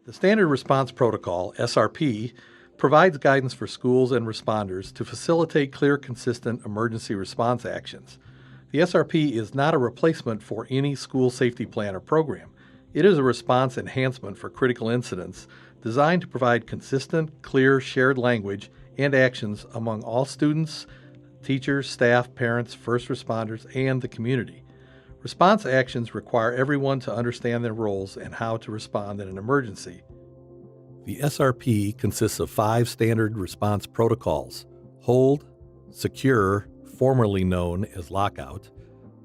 The Standard Response Protocol, SRP, provides guidance for schools and responders to facilitate clear, consistent emergency response actions. The SRP is not a replacement for any school safety plan or program. It is a response enhancement for critical incidents designed to provide consistent, clear, shared language and actions among all students, teachers, staff, parents, first responders, and the community. Response actions require everyone to understand their roles and how to respond in an emergency. The SRP consists of 5 standard response protocols: hold, secure, formerly known as lockout,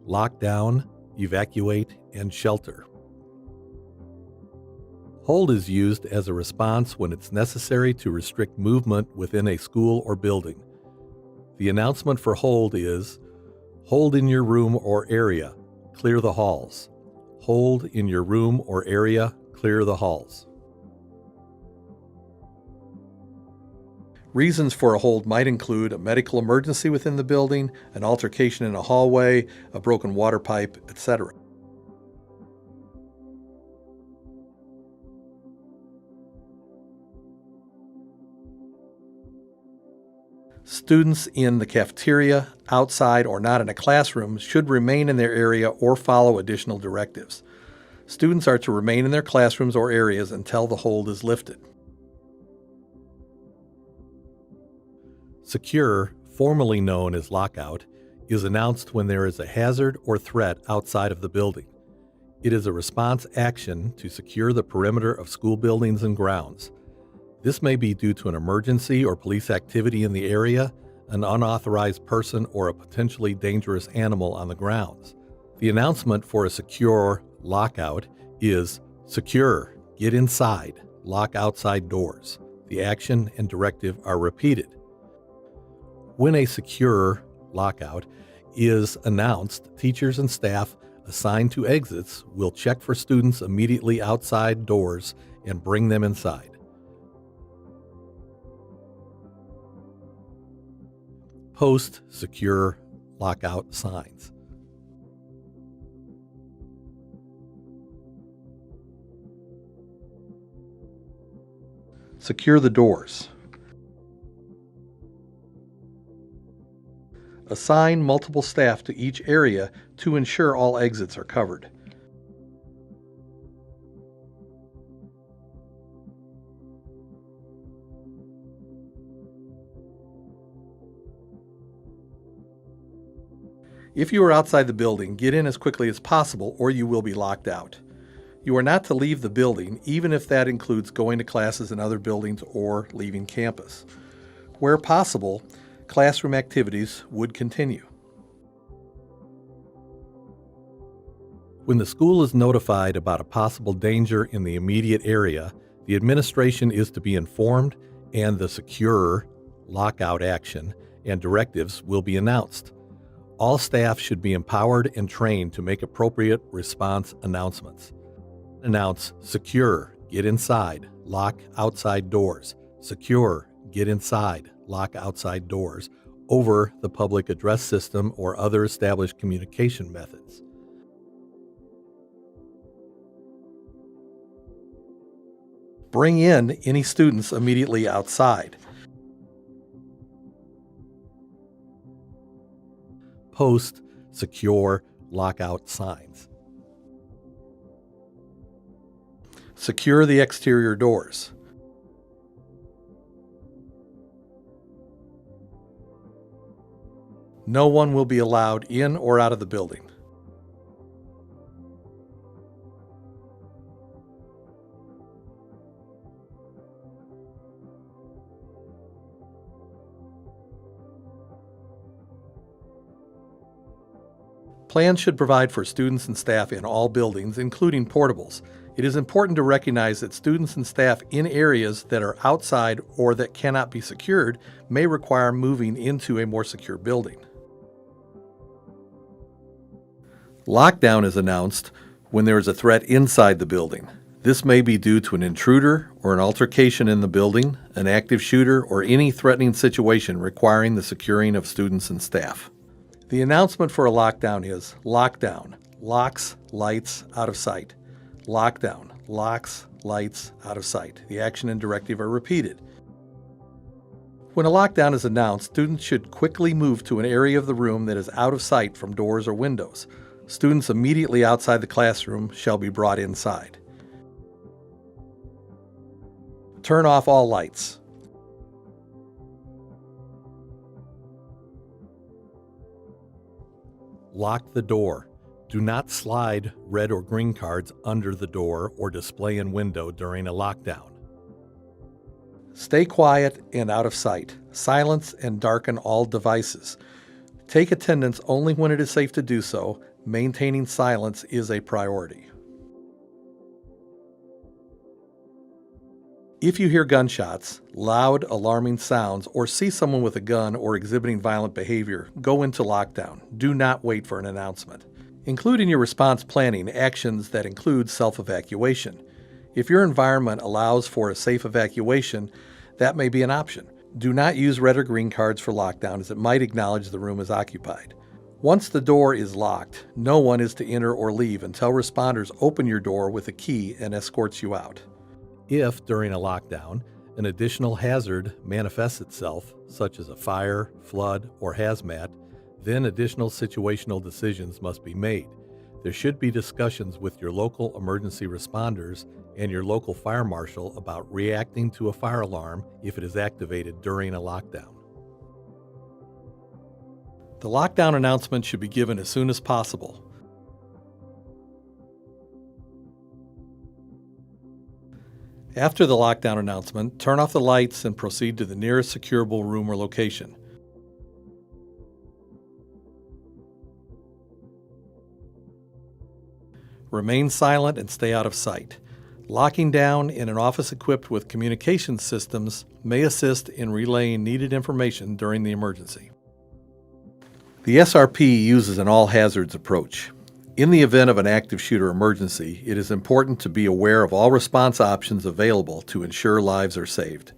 lockdown, evacuate, and shelter. Hold is used as a response when it's necessary to restrict movement within a school or building. The announcement for hold is, hold in your room or area, clear the halls. Hold in your room or area, clear the halls. Reasons for a hold might include a medical emergency within the building, an altercation in a hallway, a broken water pipe, etc. Students in the cafeteria, outside, or not in a classroom should remain in their area or follow additional directives. Students are to remain in their classrooms or areas until the hold is lifted. Secure, formerly known as lockout, is announced when there is a hazard or threat outside of the building. It is a response action to secure the perimeter of school buildings and grounds. This may be due to an emergency or police activity in the area, an unauthorized person, or a potentially dangerous animal on the grounds. The announcement for a secure lockout is secure, get inside, lock outside doors. The action and directive are repeated. When a secure lockout is announced, teachers and staff assigned to exits will check for students immediately outside doors and bring them inside. Post secure lockout signs. Secure the doors. Assign multiple staff to each area to ensure all exits are covered. If you are outside the building, get in as quickly as possible or you will be locked out. You are not to leave the building, even if that includes going to classes in other buildings or leaving campus. Where possible, classroom activities would continue. When the school is notified about a possible danger in the immediate area, the administration is to be informed and the secure lockout action and directives will be announced. All staff should be empowered and trained to make appropriate response announcements. Announce secure, get inside, lock outside doors. Secure, get inside, lock outside doors over the public address system or other established communication methods. Bring in any students immediately outside. Post secure lockout signs. Secure the exterior doors. No one will be allowed in or out of the building. Plans should provide for students and staff in all buildings, including portables. It is important to recognize that students and staff in areas that are outside or that cannot be secured may require moving into a more secure building. Lockdown is announced when there is a threat inside the building. This may be due to an intruder or an altercation in the building, an active shooter, or any threatening situation requiring the securing of students and staff. The announcement for a lockdown is lockdown, locks, lights, out of sight. Lockdown. Locks, lights, out of sight. The action and directive are repeated. When a lockdown is announced, students should quickly move to an area of the room that is out of sight from doors or windows. Students immediately outside the classroom shall be brought inside. Turn off all lights. Lock the door. Do not slide red or green cards under the door or display in window during a lockdown. Stay quiet and out of sight. Silence and darken all devices. Take attendance only when it is safe to do so. Maintaining silence is a priority. If you hear gunshots, loud, alarming sounds, or see someone with a gun or exhibiting violent behavior, go into lockdown. Do not wait for an announcement. Include in your response planning actions that include self-evacuation. If your environment allows for a safe evacuation, that may be an option. Do not use red or green cards for lockdown, as it might acknowledge the room is occupied. Once the door is locked, no one is to enter or leave until responders open your door with a key and escorts you out. If, during a lockdown, an additional hazard manifests itself, such as a fire, flood, or hazmat, then additional situational decisions must be made. There should be discussions with your local emergency responders and your local fire marshal about reacting to a fire alarm if it is activated during a lockdown. The lockdown announcement should be given as soon as possible. After the lockdown announcement, turn off the lights and proceed to the nearest securable room or location. Remain silent and stay out of sight. Locking down in an office equipped with communication systems may assist in relaying needed information during the emergency. The SRP uses an all-hazards approach. In the event of an active shooter emergency, it is important to be aware of all response options available to ensure lives are saved.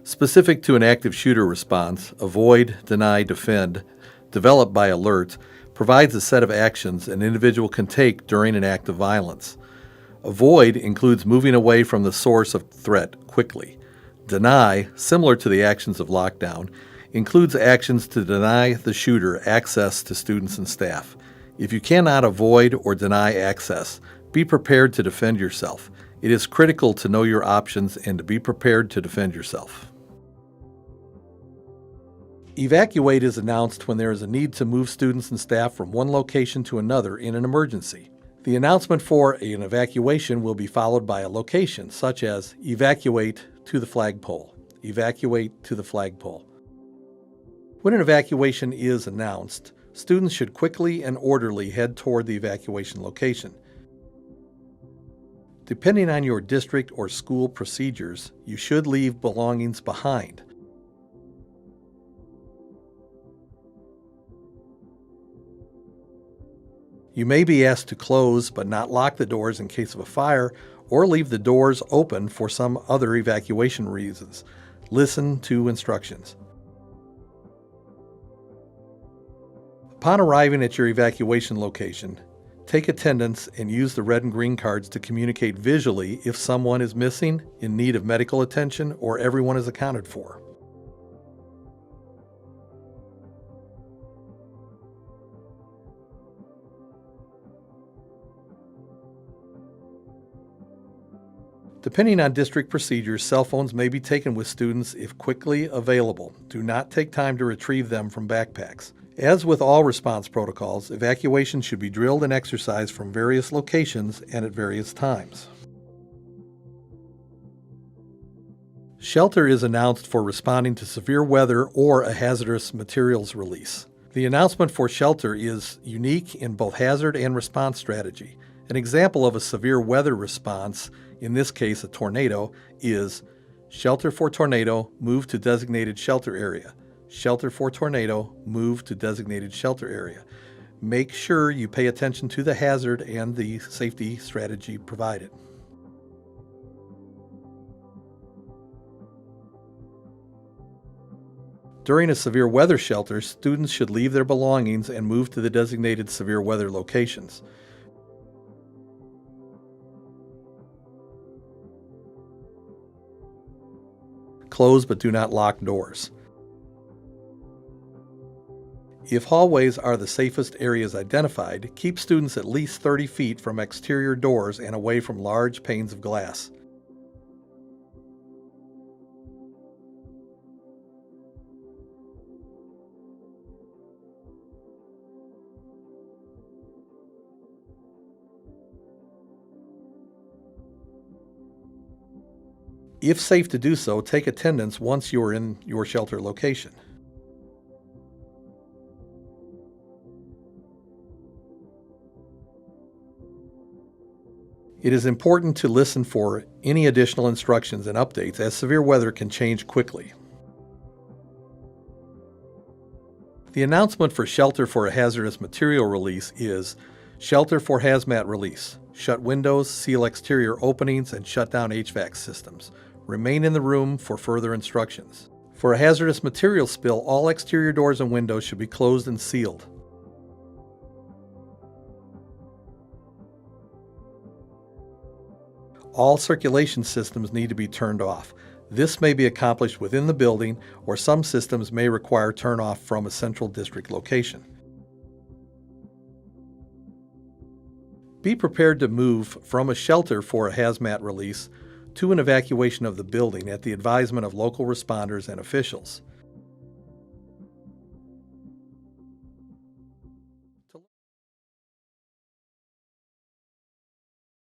Specific to an active shooter response, avoid, deny, defend, developed by alert, provides a set of actions an individual can take during an act of violence. Avoid includes moving away from the source of threat quickly. Deny, similar to the actions of lockdown, includes actions to deny the shooter access to students and staff. If you cannot avoid or deny access, be prepared to defend yourself. It is critical to know your options and to be prepared to defend yourself. Evacuate is announced when there is a need to move students and staff from one location to another in an emergency. The announcement for an evacuation will be followed by a location, such as evacuate to the flagpole. Evacuate to the flagpole. When an evacuation is announced, students should quickly and orderly head toward the evacuation location. Depending on your district or school procedures, you should leave belongings behind. You may be asked to close but not lock the doors in case of a fire, or leave the doors open for some other evacuation reasons. Listen to instructions. Upon arriving at your evacuation location, take attendance and use the red and green cards to communicate visually if someone is missing, in need of medical attention, or everyone is accounted for. Depending on district procedures, cell phones may be taken with students if quickly available. Do not take time to retrieve them from backpacks. As with all response protocols, evacuation should be drilled and exercised from various locations and at various times. Shelter is announced for responding to severe weather or a hazardous materials release. The announcement for shelter is unique in both hazard and response strategy. An example of a severe weather response, in this case a tornado, is shelter for tornado, move to designated shelter area. Shelter for tornado, move to designated shelter area. Make sure you pay attention to the hazard and the safety strategy provided. During a severe weather shelter, students should leave their belongings and move to the designated severe weather locations. close but do not lock doors. If hallways are the safest areas identified, keep students at least 30 feet from exterior doors and away from large panes of glass. If safe to do so, take attendance once you are in your shelter location. It is important to listen for any additional instructions and updates, as severe weather can change quickly. The announcement for Shelter for a Hazardous Material Release is Shelter for Hazmat Release. Shut windows, seal exterior openings, and shut down HVAC systems. Remain in the room for further instructions. For a hazardous material spill, all exterior doors and windows should be closed and sealed. All circulation systems need to be turned off. This may be accomplished within the building, or some systems may require turn-off from a central district location. Be prepared to move from a shelter for a hazmat release to an evacuation of the building at the advisement of local responders and officials.